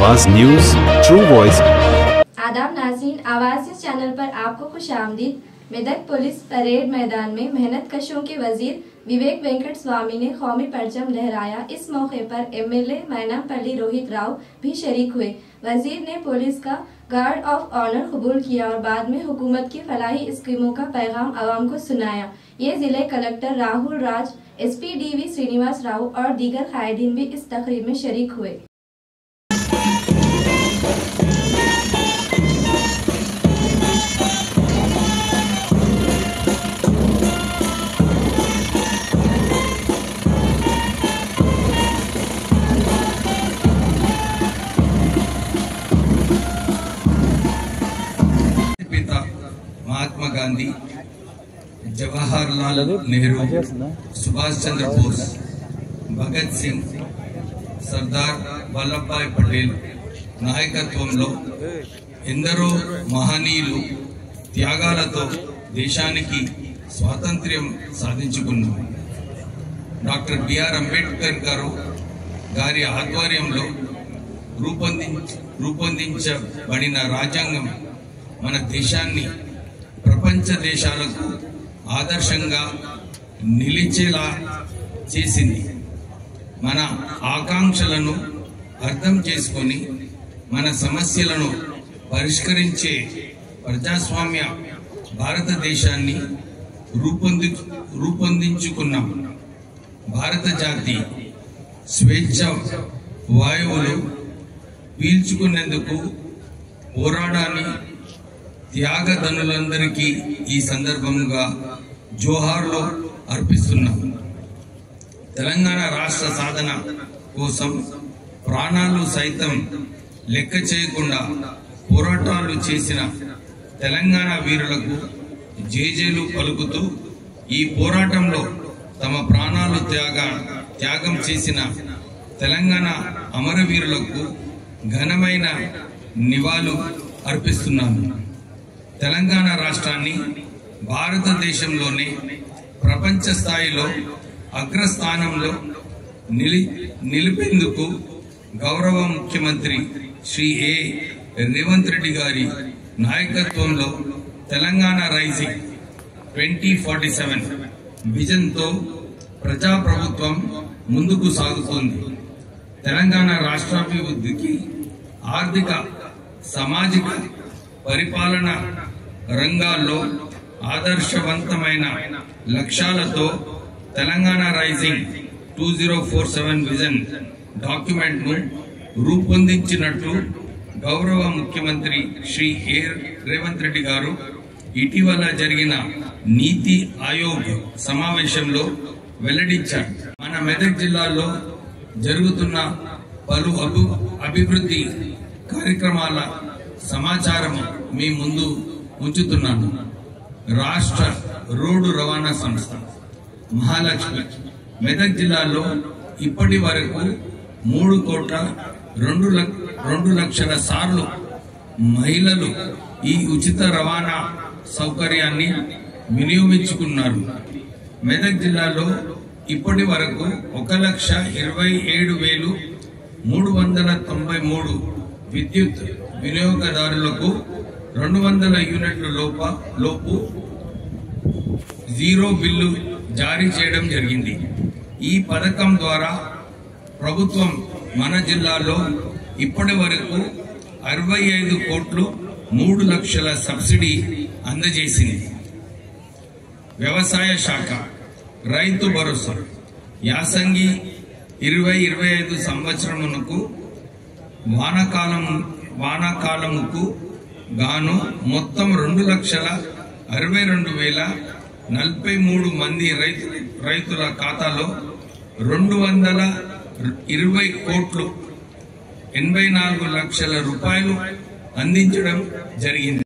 आवाज news true voice. आदाब नाज़रीन, आवाज न्यूज चैनल पर आपको खुशामदीद। मेदक पुलिस परेड मैदान में मेहनत कशों के वजीर विवेक वेंकट स्वामी ने कौमी परचम लहराया। इस मौके पर MLA मैनामपल्ली रोहित राव भी शरीक हुए। वजीर ने पुलिस का गार्ड ऑफ ऑनर कबूल किया और बाद में हुकूमत की फलाही स्कीमों का पैगाम आवाम को सुनाया। ये जिले collector Rahul Raj, SP DV Srinivas Rao और दीगर कायदीन भी इस तकरीब में शरीक हुए। महात्मा गांधी, जवाहरलाल नेहरू, सुभाष चंद्र बोस, भगत सिंह, సర్దార్ వల్లభాయ్ పటేల్ నాయకత్వంలో ఎందరో మహనీయులు త్యాగాలతో దేశానికి స్వాతంత్ర్యం సాధించుకున్నారు. డాక్టర్ బిఆర్ అంబేద్కర్ గారి ఆధ్వర్యంలో రూపొందించబడిన రాజ్యాంగం మన దేశాన్ని ప్రపంచ దేశాలకు ఆదర్శంగా నిలిచేలా చేసింది. మన ఆకాంక్షలను అర్థం చేసుకొని మన సమస్యలను పరిష్కరించే ప్రజాస్వామ్య భారతదేశాన్ని రూపొందించుకున్నాం. భారత జాతి స్వేచ్ఛ వాయువులు పీల్చుకునేందుకు పోరాడాన్ని త్యాగధనులందరికీ ఈ సందర్భంగా జోహార్లు అర్పిస్తున్నాం. తెలంగాణ రాష్ట్ర సాధన కోసం ప్రాణాలు సైతం లెక్క చేయకుండా పోరాటాలు చేసిన తెలంగాణ వీరులకు జేజేలు పలుకుతూ ఈ పోరాటంలో తమ ప్రాణాలు త్యాగం చేసిన తెలంగాణ అమరవీరులకు ఘనమైన నివాళులు అర్పిస్తున్నాను. తెలంగాణ రాష్ట్రాన్ని భారతదేశంలోనే ప్రపంచ స్థాయిలో అగ్రస్థానంలో నిలిపేందుకు గౌరవ ముఖ్యమంత్రి శ్రీ రేవంత్ రెడ్డి గారి నాయకత్వంలో తెలంగాణ రైజింగ్ 2047 విజన్తో ప్రజాప్రభుత్వం ముందుకు సాగుతోంది. తెలంగాణ రాష్ట్రాభివృద్ధికి ఆర్థిక, సామాజిక, పరిపాలన రంగాల్లో ఆదర్శవంతమైన లక్ష్యాలతో తెలంగాణ రైజింగ్ 2047 విజన్ డాక్యుమెంట్ ను రూపొందించినట్టు గౌరవ ముఖ్యమంత్రి శ్రీ రేవంత్ రెడ్డి గారు ఇటీవల జరిగిన నీతి ఆయోగ్ సమావేశంలో వెల్లడించారు. మన మెదక్ జిల్లాలో జరుగుతున్న పలు అభివృద్ధి కార్యక్రమాల సమాచారం మీ ముందు ఉంచుతున్నాను. రాష్ట్ర రోడ్డు రవాణా సంస్థ మహాలక్ష్మి మెదక్ జిల్లాలో ఇప్పటి వరకు 3,02,00,000 సార్లు మహిళలు ఈ ఉచిత రవాణా సౌకర్యాన్ని వినియోగించుకున్నారు. మెదక్ జిల్లాలో ఇప్పటి వరకు 1,27,393 విద్యుత్ వినియోగదారులకు 200 యూనిట్ల లోపు జీరో బిల్లు జారీ చేయడం జరిగింది. ఈ పథకం ద్వారా ప్రభుత్వం మన జిల్లాలో ఇప్పటి వరకు 65 కోట్లు 3 లక్షల సబ్సిడీ అందజేసింది. వ్యవసాయ శాఖ రైతు భరోసా యాసంగి 2025 సంవత్సరమునకు వానాకాలముకు గాను మొత్తం 2,62,043 మంది రైతుల ఖాతాలో 220 కోట్లు 84 లక్షల రూపాయలు అందించడం జరిగింది.